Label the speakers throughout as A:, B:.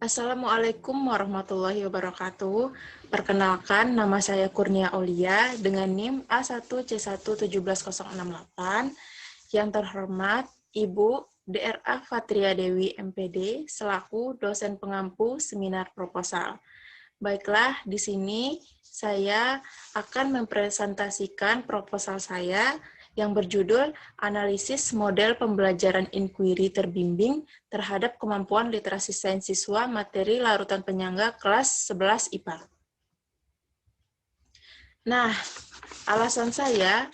A: Assalamualaikum warahmatullahi wabarakatuh. Perkenalkan, nama saya Kurnia Aulia dengan NIM A1C11708. Yang terhormat, Ibu DRA Fatria Dewi MPD selaku dosen pengampu seminar proposal. Baiklah, di sini saya akan mempresentasikan proposal saya yang berjudul Analisis Model Pembelajaran Inquiry Terbimbing terhadap Kemampuan Literasi Sains Siswa Materi Larutan Penyangga kelas 11 IPA. Nah, alasan saya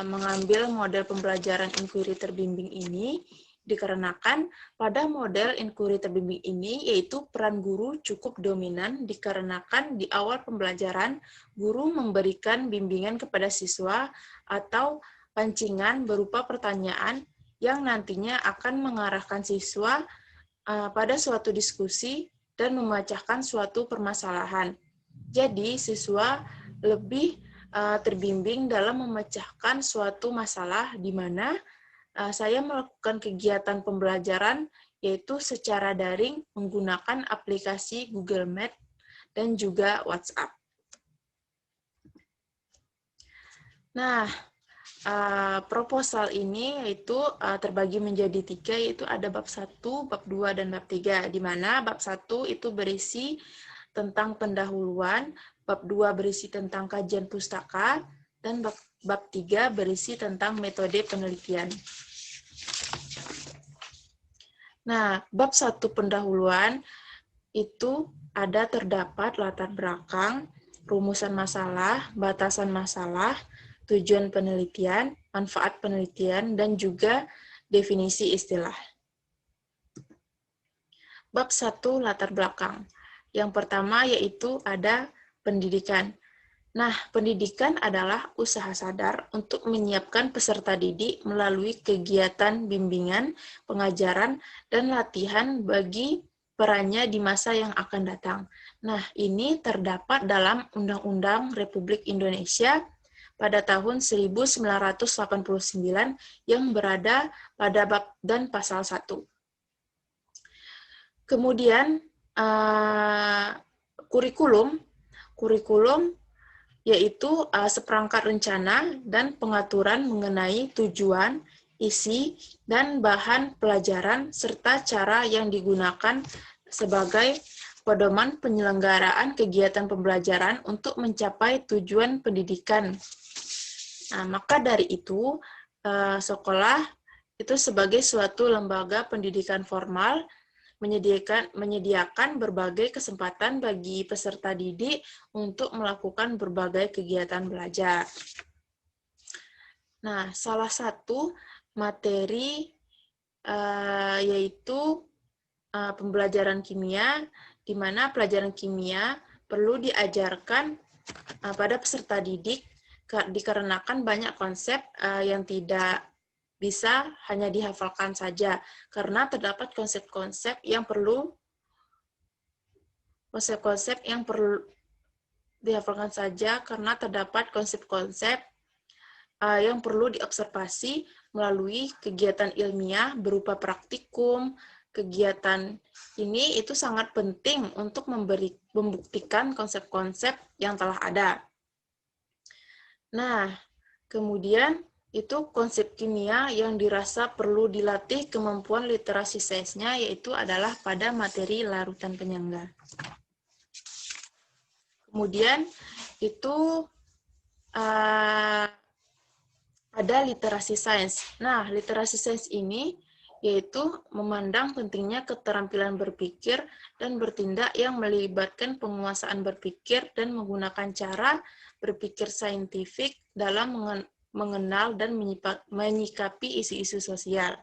A: mengambil model pembelajaran inquiry terbimbing ini dikarenakan pada model inquiry terbimbing ini yaitu peran guru cukup dominan dikarenakan di awal pembelajaran guru memberikan bimbingan kepada siswa atau pancingan berupa pertanyaan yang nantinya akan mengarahkan siswa pada suatu diskusi dan memecahkan suatu permasalahan. Jadi siswa lebih terbimbing dalam memecahkan suatu masalah di mana saya melakukan kegiatan pembelajaran yaitu secara daring menggunakan aplikasi Google Meet dan juga WhatsApp. Nah, proposal ini yaitu terbagi menjadi 3, yaitu ada bab 1, bab 2, dan bab 3, di mana bab 1 itu berisi tentang pendahuluan, bab 2 berisi tentang kajian pustaka, dan bab 3 berisi tentang metode penelitian. Nah, bab 1 pendahuluan itu terdapat latar belakang, rumusan masalah, batasan masalah, tujuan penelitian, manfaat penelitian, dan juga definisi istilah. Bab 1 latar belakang. Yang pertama yaitu ada pendidikan. Nah, pendidikan adalah usaha sadar untuk menyiapkan peserta didik melalui kegiatan bimbingan, pengajaran, dan latihan bagi perannya di masa yang akan datang. Nah, ini terdapat dalam Undang-Undang Republik Indonesia pada tahun 1989 yang berada pada bab dan pasal 1. Kemudian, kurikulum yaitu seperangkat rencana dan pengaturan mengenai tujuan, isi, dan bahan pelajaran, serta cara yang digunakan sebagai pedoman penyelenggaraan kegiatan pembelajaran untuk mencapai tujuan pendidikan. Nah, maka dari itu, sekolah itu sebagai suatu lembaga pendidikan formal menyediakan berbagai kesempatan bagi peserta didik untuk melakukan berbagai kegiatan belajar. Nah, salah satu materi yaitu pembelajaran kimia, di mana pelajaran kimia perlu diajarkan pada peserta didik dikarenakan banyak konsep yang tidak bisa hanya dihafalkan saja, karena terdapat konsep-konsep yang perlu dihafalkan saja, karena terdapat konsep-konsep yang perlu diobservasi melalui kegiatan ilmiah berupa praktikum. Kegiatan ini itu sangat penting untuk membuktikan konsep-konsep yang telah ada. Nah, kemudian itu konsep kimia yang dirasa perlu dilatih kemampuan literasi sainsnya, yaitu adalah pada materi larutan penyangga. Kemudian itu ada literasi sains. Nah, literasi sains ini yaitu memandang pentingnya keterampilan berpikir dan bertindak yang melibatkan penguasaan berpikir dan menggunakan cara berpikir saintifik dalam mengenal dan menyikapi isu-isu sosial.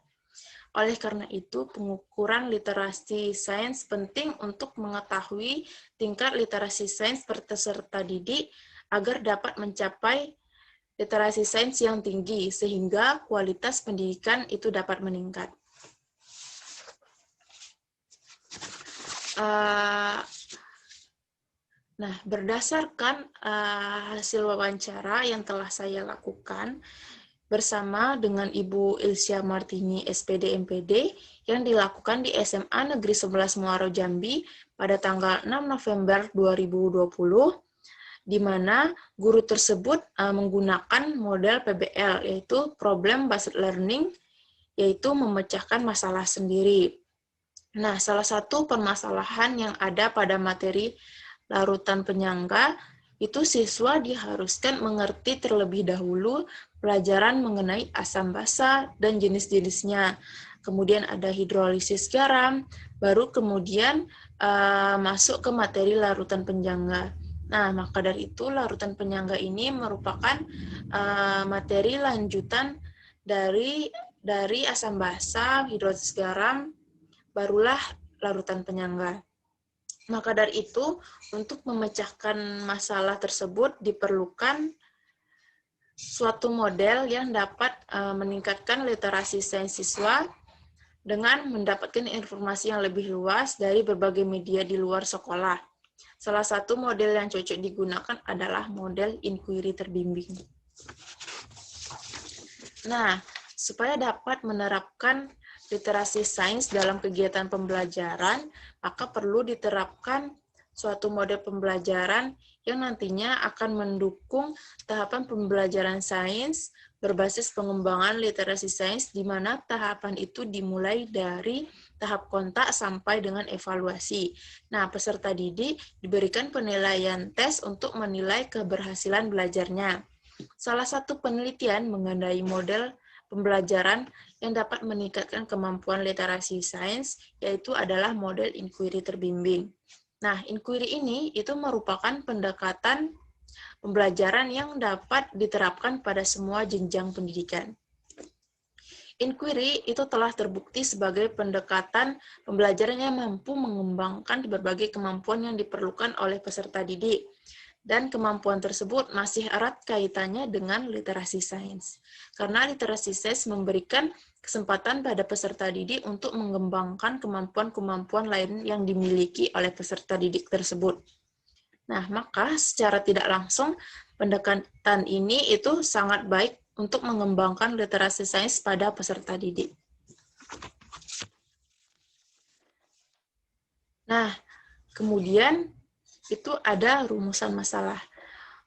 A: Oleh karena itu, pengukuran literasi sains penting untuk mengetahui tingkat literasi sains peserta didik agar dapat mencapai literasi sains yang tinggi, sehingga kualitas pendidikan itu dapat meningkat. Nah, berdasarkan hasil wawancara yang telah saya lakukan, bersama dengan Ibu Ilsia Martini, SPD MPD, yang dilakukan di SMA Negeri 11 Muaro Jambi pada tanggal 6 November 2020, di mana guru tersebut menggunakan model PBL, yaitu Problem Based Learning, yaitu memecahkan masalah sendiri. Nah, salah satu permasalahan yang ada pada materi larutan penyangga itu siswa diharuskan mengerti terlebih dahulu pelajaran mengenai asam basa dan jenis-jenisnya. Kemudian ada hidrolisis garam, baru kemudian masuk ke materi larutan penyangga. Nah, maka dari itu larutan penyangga ini merupakan materi lanjutan dari asam basa, hidrolisis garam, barulah larutan penyangga. Maka dari itu, untuk memecahkan masalah tersebut diperlukan suatu model yang dapat meningkatkan literasi sains siswa dengan mendapatkan informasi yang lebih luas dari berbagai media di luar sekolah. Salah satu model yang cocok digunakan adalah model inquiry terbimbing. Nah, supaya dapat menerapkan literasi sains dalam kegiatan pembelajaran, maka perlu diterapkan suatu model pembelajaran yang nantinya akan mendukung tahapan pembelajaran sains berbasis pengembangan literasi sains, di mana tahapan itu dimulai dari tahap kontak sampai dengan evaluasi. Nah, peserta didik diberikan penilaian tes untuk menilai keberhasilan belajarnya. Salah satu penelitian mengenai model pembelajaran yang dapat meningkatkan kemampuan literasi sains, yaitu adalah model inquiry terbimbing. Nah, inquiry ini itu merupakan pendekatan pembelajaran yang dapat diterapkan pada semua jenjang pendidikan. Inquiry itu telah terbukti sebagai pendekatan pembelajaran yang mampu mengembangkan berbagai kemampuan yang diperlukan oleh peserta didik. Dan kemampuan tersebut masih erat kaitannya dengan literasi sains. Karena literasi sains memberikan kesempatan pada peserta didik untuk mengembangkan kemampuan-kemampuan lain yang dimiliki oleh peserta didik tersebut. Nah, maka secara tidak langsung pendekatan ini itu sangat baik untuk mengembangkan literasi sains pada peserta didik. Nah, kemudian itu ada rumusan masalah.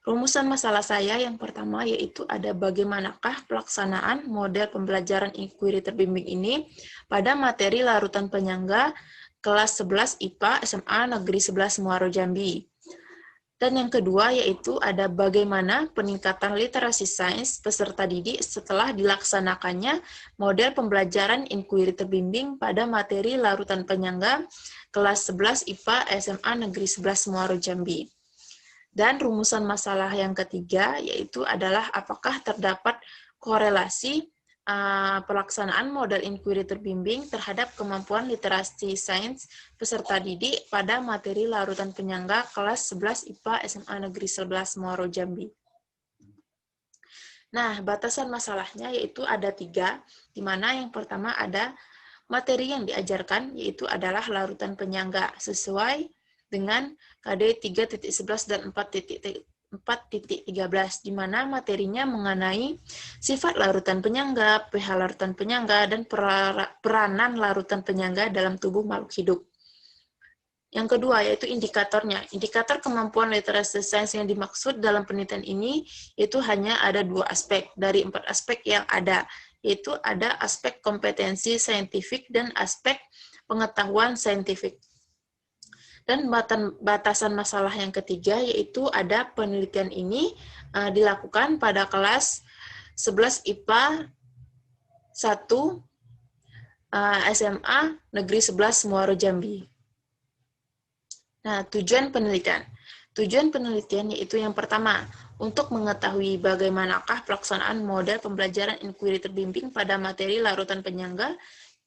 A: Rumusan masalah saya yang pertama yaitu ada bagaimanakah pelaksanaan model pembelajaran inquiry terbimbing ini pada materi larutan penyangga kelas 11 IPA SMA Negeri 11 Muaro Jambi. Dan yang kedua yaitu ada bagaimana peningkatan literasi sains peserta didik setelah dilaksanakannya model pembelajaran inquiry terbimbing pada materi larutan penyangga kelas 11 IPA SMA Negeri 11 Muaro Jambi. Dan rumusan masalah yang ketiga yaitu adalah apakah terdapat korelasi pelaksanaan model inquiry terbimbing terhadap kemampuan literasi sains peserta didik pada materi larutan penyangga kelas 11 IPA SMA Negeri 11 Muaro Jambi. Nah, batasan masalahnya yaitu ada 3, di mana yang pertama ada materi yang diajarkan, yaitu adalah larutan penyangga, sesuai dengan KD 3.11 dan 4.13, di mana materinya mengenai sifat larutan penyangga, pH larutan penyangga, dan peranan larutan penyangga dalam tubuh makhluk hidup. Yang kedua, yaitu indikatornya. Indikator kemampuan literasi sains yang dimaksud dalam penelitian ini, itu hanya ada 2 aspek, dari 4 aspek yang ada, yaitu ada aspek kompetensi saintifik dan aspek pengetahuan saintifik. Dan batasan masalah yang ketiga, yaitu ada penelitian ini dilakukan pada kelas 11 IPA 1 SMA Negeri 11 Muaro Jambi. Nah, tujuan penelitian. Tujuan penelitian yaitu yang pertama, untuk mengetahui bagaimanakah pelaksanaan model pembelajaran inquiry terbimbing pada materi larutan penyangga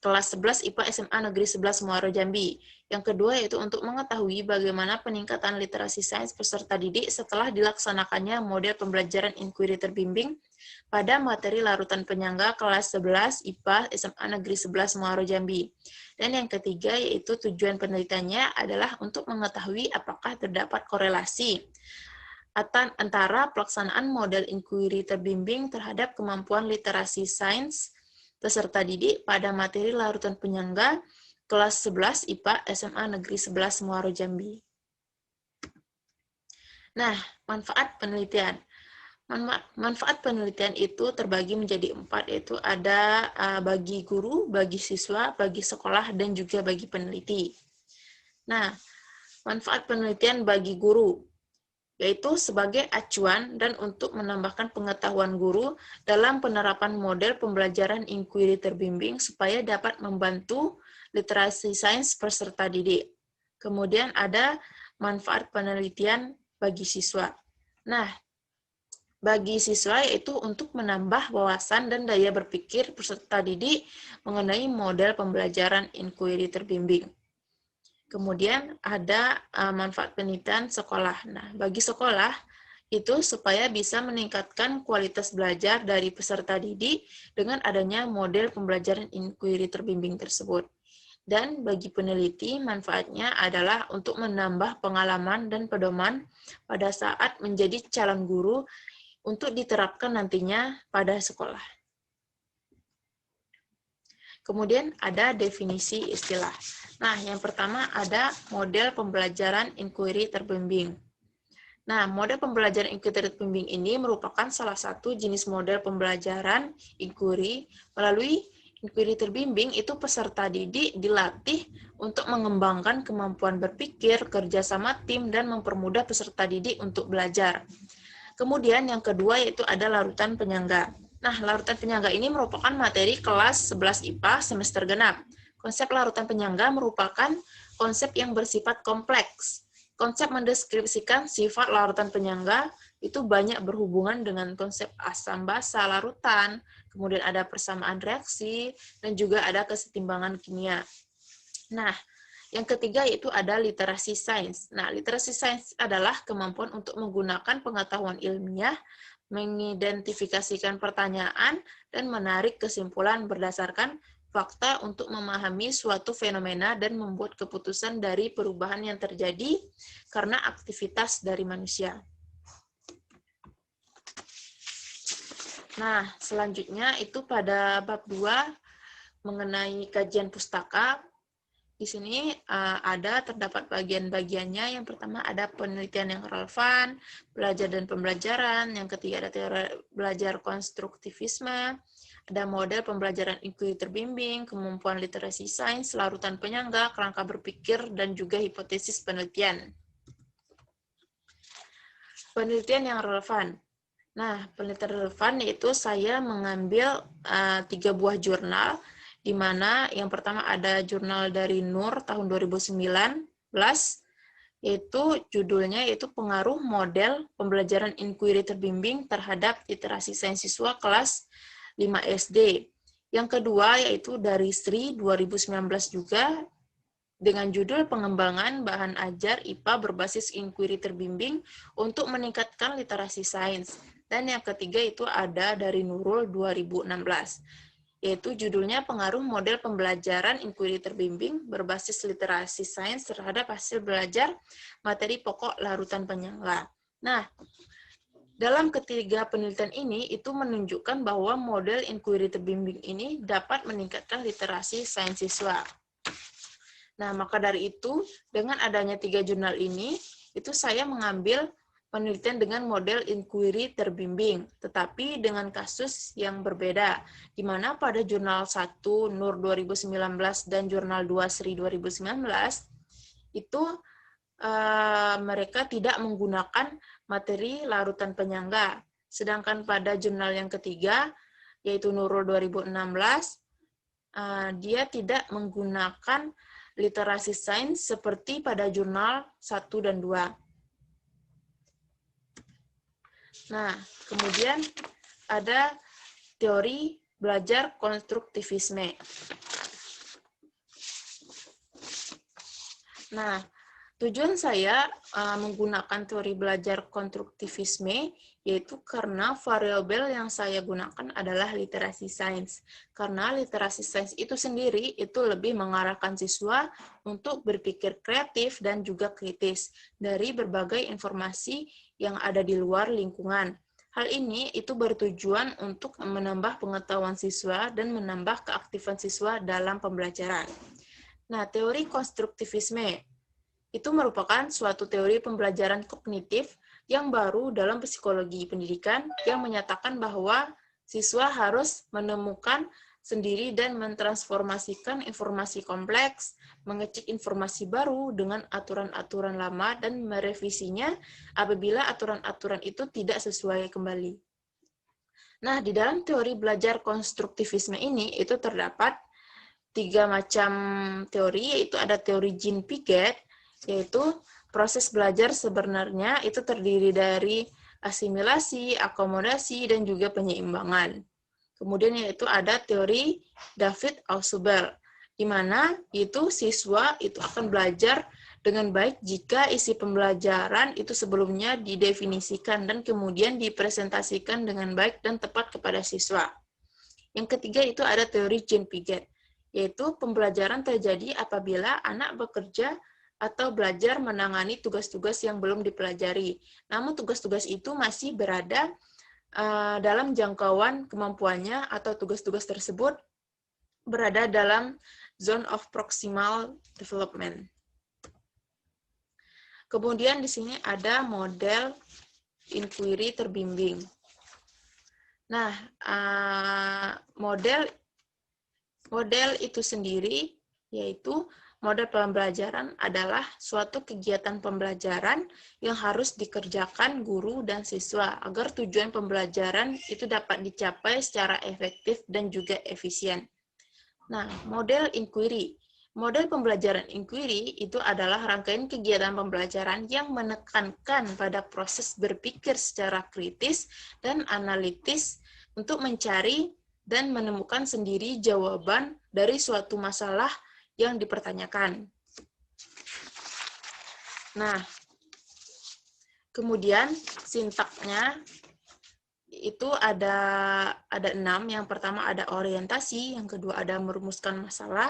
A: kelas 11 IPA SMA Negeri 11 Muaro Jambi. Yang kedua yaitu untuk mengetahui bagaimana peningkatan literasi sains peserta didik setelah dilaksanakannya model pembelajaran inquiry terbimbing pada materi larutan penyangga kelas 11 IPA SMA Negeri 11 Muaro Jambi. Dan yang ketiga yaitu tujuan penelitiannya adalah untuk mengetahui apakah terdapat korelasi antara pelaksanaan model inquiry terbimbing terhadap kemampuan literasi sains peserta didik pada materi larutan penyangga kelas 11 IPA SMA Negeri 11 Muaro Jambi. Nah, manfaat penelitian. Manfaat penelitian itu terbagi menjadi 4, yaitu ada bagi guru, bagi siswa, bagi sekolah, dan juga bagi peneliti. Nah, manfaat penelitian bagi guru, yaitu sebagai acuan dan untuk menambahkan pengetahuan guru dalam penerapan model pembelajaran inquiry terbimbing supaya dapat membantu literasi sains peserta didik. Kemudian ada manfaat penelitian bagi siswa. Nah, bagi siswa yaitu untuk menambah wawasan dan daya berpikir peserta didik mengenai model pembelajaran inquiry terbimbing. Kemudian ada manfaat penelitian sekolah. Nah, bagi sekolah itu supaya bisa meningkatkan kualitas belajar dari peserta didik dengan adanya model pembelajaran inquiry terbimbing tersebut. Dan bagi peneliti, manfaatnya adalah untuk menambah pengalaman dan pedoman pada saat menjadi calon guru untuk diterapkan nantinya pada sekolah. Kemudian ada definisi istilah. Nah, yang pertama ada model pembelajaran inquiry terbimbing. Nah, model pembelajaran inquiry terbimbing ini merupakan salah satu jenis model pembelajaran inquiry. Melalui inquiry terbimbing itu peserta didik dilatih untuk mengembangkan kemampuan berpikir, kerjasama tim, dan mempermudah peserta didik untuk belajar. Kemudian yang kedua yaitu ada larutan penyangga. Nah, larutan penyangga ini merupakan materi kelas 11 IPA semester genap. Konsep larutan penyangga merupakan konsep yang bersifat kompleks. Konsep mendeskripsikan sifat larutan penyangga itu banyak berhubungan dengan konsep asam basa larutan, kemudian ada persamaan reaksi, dan juga ada kesetimbangan kimia. Nah, yang ketiga yaitu ada literasi sains. Nah, literasi sains adalah kemampuan untuk menggunakan pengetahuan ilmiah, mengidentifikasikan pertanyaan, dan menarik kesimpulan berdasarkan fakta untuk memahami suatu fenomena dan membuat keputusan dari perubahan yang terjadi karena aktivitas dari manusia. Nah, selanjutnya itu pada bab 2 mengenai kajian pustaka. Di sini terdapat bagian-bagiannya. Yang pertama ada penelitian yang relevan, belajar dan pembelajaran. Yang ketiga ada teori belajar konstruktivisme, ada model pembelajaran inquiry terbimbing, kemampuan literasi sains, larutan penyangga, kerangka berpikir, dan juga hipotesis penelitian. Penelitian yang relevan. Nah, penelitian relevan yaitu saya mengambil 3 buah jurnal, di mana yang pertama ada jurnal dari Nur tahun 2019, yaitu judulnya yaitu pengaruh model pembelajaran inquiry terbimbing terhadap literasi sains siswa kelas 5 SD. Yang kedua yaitu dari Sri 2019 juga, dengan judul pengembangan bahan ajar IPA berbasis inquiry terbimbing untuk meningkatkan literasi sains. Dan yang ketiga itu ada dari Nurul 2016. Yaitu judulnya pengaruh model pembelajaran inquiry terbimbing berbasis literasi sains terhadap hasil belajar materi pokok larutan penyangga. Nah, dalam ketiga penelitian ini itu menunjukkan bahwa model inquiry terbimbing ini dapat meningkatkan literasi sains siswa. Nah, maka dari itu, dengan adanya 3 jurnal ini, itu saya mengambil penelitian dengan model inquiry terbimbing, tetapi dengan kasus yang berbeda, di mana pada jurnal 1 Nur 2019 dan jurnal 2 Sri 2019, itu mereka tidak menggunakan materi larutan penyangga. Sedangkan pada jurnal yang ketiga, yaitu Nurul 2016, dia tidak menggunakan literasi sains seperti pada jurnal 1 dan 2. Nah, kemudian ada teori belajar konstruktivisme. Nah, tujuan saya menggunakan teori belajar konstruktivisme yaitu karena variabel yang saya gunakan adalah literasi sains. Karena literasi sains itu sendiri itu lebih mengarahkan siswa untuk berpikir kreatif dan juga kritis dari berbagai informasi yang ada di luar lingkungan. Hal ini itu bertujuan untuk menambah pengetahuan siswa dan menambah keaktifan siswa dalam pembelajaran. Nah, teori konstruktivisme itu merupakan suatu teori pembelajaran kognitif yang baru dalam psikologi pendidikan yang menyatakan bahwa siswa harus menemukan sendiri dan mentransformasikan informasi kompleks, mengecek informasi baru dengan aturan-aturan lama dan merevisinya apabila aturan-aturan itu tidak sesuai kembali. Nah, di dalam teori belajar konstruktivisme ini itu terdapat 3 macam teori, yaitu ada teori Jean Piaget, yaitu proses belajar sebenarnya itu terdiri dari asimilasi, akomodasi, dan juga penyeimbangan. Kemudian yaitu ada teori David Ausubel, di mana itu siswa itu akan belajar dengan baik jika isi pembelajaran itu sebelumnya didefinisikan dan kemudian dipresentasikan dengan baik dan tepat kepada siswa. Yang ketiga itu ada teori Jean Piaget, yaitu pembelajaran terjadi apabila anak bekerja atau belajar menangani tugas-tugas yang belum dipelajari. Namun tugas-tugas itu masih berada dalam jangkauan kemampuannya atau tugas-tugas tersebut berada dalam zone of proximal development. Kemudian di sini ada model inquiry terbimbing. Nah, model itu sendiri yaitu model pembelajaran adalah suatu kegiatan pembelajaran yang harus dikerjakan guru dan siswa agar tujuan pembelajaran itu dapat dicapai secara efektif dan juga efisien. Nah, model inquiry. Model pembelajaran inquiry itu adalah rangkaian kegiatan pembelajaran yang menekankan pada proses berpikir secara kritis dan analitis untuk mencari dan menemukan sendiri jawaban dari suatu masalah yang dipertanyakan. Nah, kemudian sintaknya itu ada 6. Yang pertama ada orientasi, yang kedua ada merumuskan masalah,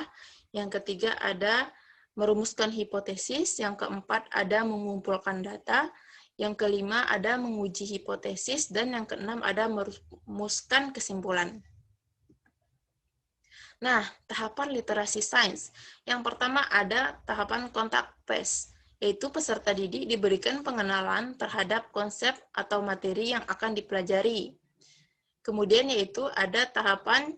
A: yang ketiga ada merumuskan hipotesis, yang keempat ada mengumpulkan data, yang kelima ada menguji hipotesis, dan yang keenam ada merumuskan kesimpulan. Nah, tahapan literasi sains. Yang pertama ada tahapan kontak phase, yaitu peserta didik diberikan pengenalan terhadap konsep atau materi yang akan dipelajari. Kemudian yaitu ada tahapan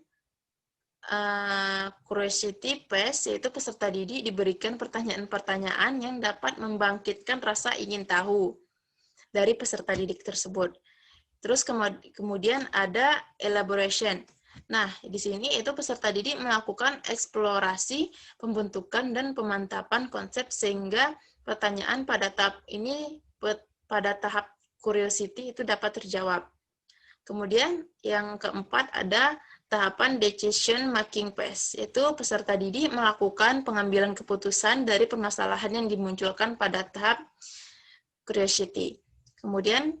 A: curiosity phase, yaitu peserta didik diberikan pertanyaan-pertanyaan yang dapat membangkitkan rasa ingin tahu dari peserta didik tersebut. Terus kemudian ada elaboration. Nah, di sini itu peserta didik melakukan eksplorasi, pembentukan, dan pemantapan konsep sehingga pertanyaan pada tahap ini, pada tahap curiosity itu dapat terjawab. Kemudian yang keempat ada tahapan decision making phase, yaitu peserta didik melakukan pengambilan keputusan dari permasalahan yang dimunculkan pada tahap curiosity. Kemudian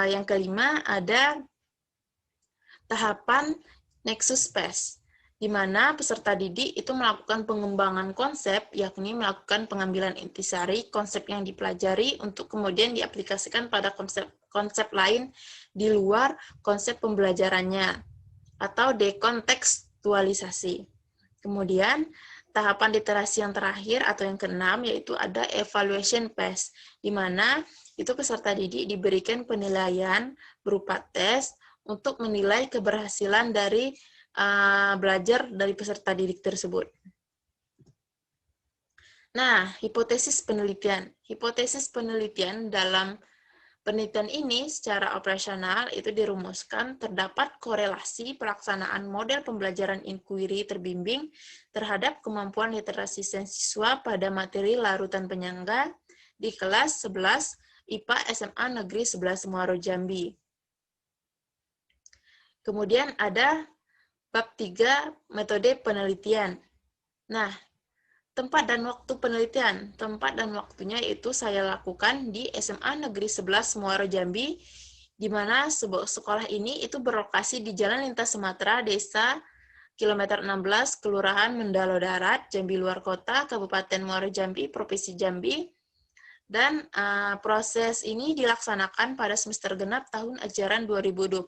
A: yang kelima ada tahapan nexus phase, di mana peserta didik itu melakukan pengembangan konsep, yakni melakukan pengambilan intisari konsep yang dipelajari untuk kemudian diaplikasikan pada konsep lain di luar konsep pembelajarannya, atau dekontekstualisasi. Kemudian, tahapan literasi yang terakhir atau yang keenam yaitu ada evaluation phase, di mana itu peserta didik diberikan penilaian berupa tes untuk menilai keberhasilan dari belajar dari peserta didik tersebut. Nah, hipotesis penelitian. Hipotesis penelitian dalam penelitian ini secara operasional itu dirumuskan terdapat korelasi pelaksanaan model pembelajaran inquiry terbimbing terhadap kemampuan literasi siswa pada materi larutan penyangga di kelas 11 IPA SMA Negeri 11 Muaro Jambi. Kemudian ada bab 3 metode penelitian. Nah, tempat dan waktu penelitian. Tempat dan waktunya itu saya lakukan di SMA Negeri 11 Muaro Jambi di mana sebuah sekolah ini itu berlokasi di Jalan Lintas Sumatera, Desa Kilometer 16, Kelurahan Mendalo Darat, Jambi Luar Kota, Kabupaten Muaro Jambi, Provinsi Jambi. Dan proses ini dilaksanakan pada semester genap tahun ajaran 2020-2021.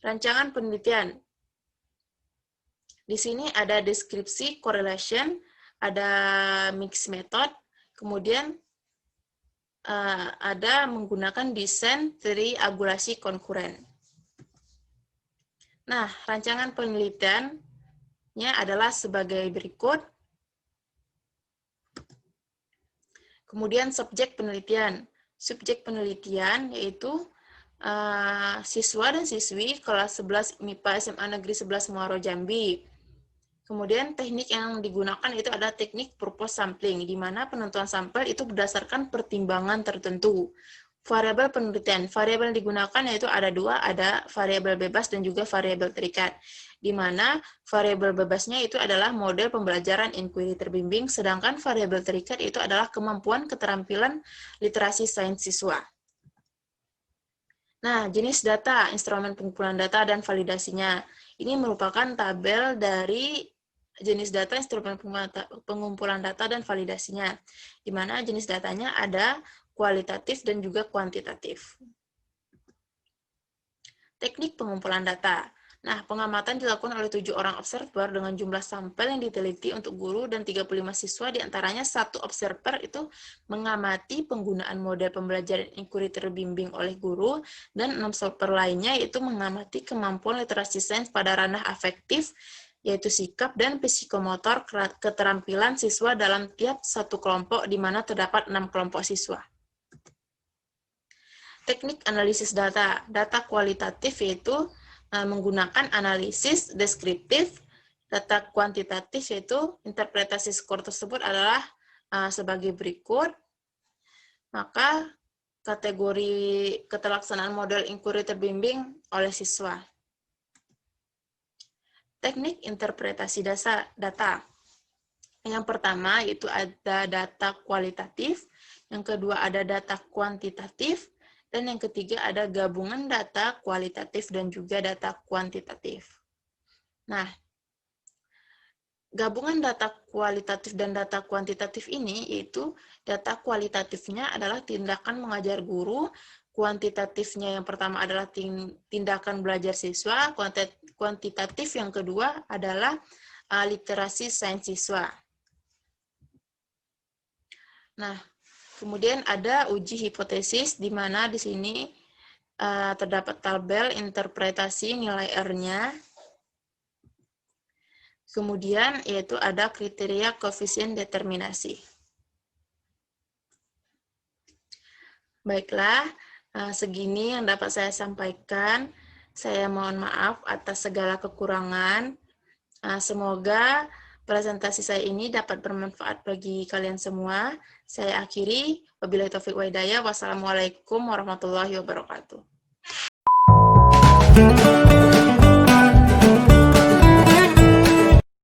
A: Rancangan penelitian. Di sini ada deskripsi, correlation, ada mix method, kemudian ada menggunakan desain triangulasi konkuren. Nah, rancangan penelitiannya adalah sebagai berikut. Kemudian subjek penelitian. Subjek penelitian yaitu siswa dan siswi kelas 11 MIPA SMA Negeri 11 Muaro Jambi. Kemudian teknik yang digunakan itu adalah teknik purpose sampling, di mana penentuan sampel itu berdasarkan pertimbangan tertentu. Variabel penelitian, variabel yang digunakan yaitu ada dua, ada variabel bebas dan juga variabel terikat. Di mana variabel bebasnya itu adalah model pembelajaran inquiry terbimbing, sedangkan variabel terikat itu adalah kemampuan keterampilan literasi sains siswa. Nah, jenis data, instrumen pengumpulan data dan validasinya. Ini merupakan tabel dari jenis data, instrumen pengumpulan data dan validasinya. Di mana jenis datanya ada kualitatif dan juga kuantitatif. Teknik pengumpulan data. Nah, pengamatan dilakukan oleh 7 orang observer dengan jumlah sampel yang diteliti untuk guru dan 35 siswa, diantaranya 1 observer itu mengamati penggunaan model pembelajaran inquiry terbimbing oleh guru, dan 6 observer lainnya yaitu mengamati kemampuan literasi sains pada ranah afektif, yaitu sikap dan psikomotor keterampilan siswa dalam tiap satu kelompok, di mana terdapat 6 kelompok siswa. Teknik analisis data. Data kualitatif yaitu menggunakan analisis deskriptif. Data kuantitatif yaitu interpretasi skor tersebut adalah sebagai berikut. Maka kategori keterlaksanaan model inquiry terbimbing oleh siswa. Teknik interpretasi data. Yang pertama yaitu ada data kualitatif, yang kedua ada data kuantitatif, dan yang ketiga ada gabungan data kualitatif dan juga data kuantitatif. Nah, gabungan data kualitatif dan data kuantitatif ini yaitu data kualitatifnya adalah tindakan mengajar guru, kuantitatifnya yang pertama adalah tindakan belajar siswa, kuantitatif yang kedua adalah literasi sains siswa. Nah, kemudian ada uji hipotesis, di mana di sini terdapat tabel interpretasi nilai R-nya. Kemudian yaitu ada kriteria koefisien determinasi. Baiklah, segini yang dapat saya sampaikan. Saya mohon maaf atas segala kekurangan. Semoga presentasi saya ini dapat bermanfaat bagi kalian semua. Saya akhiri. Wabillahi taufiq wa hidayah. Wassalamualaikum warahmatullahi wabarakatuh.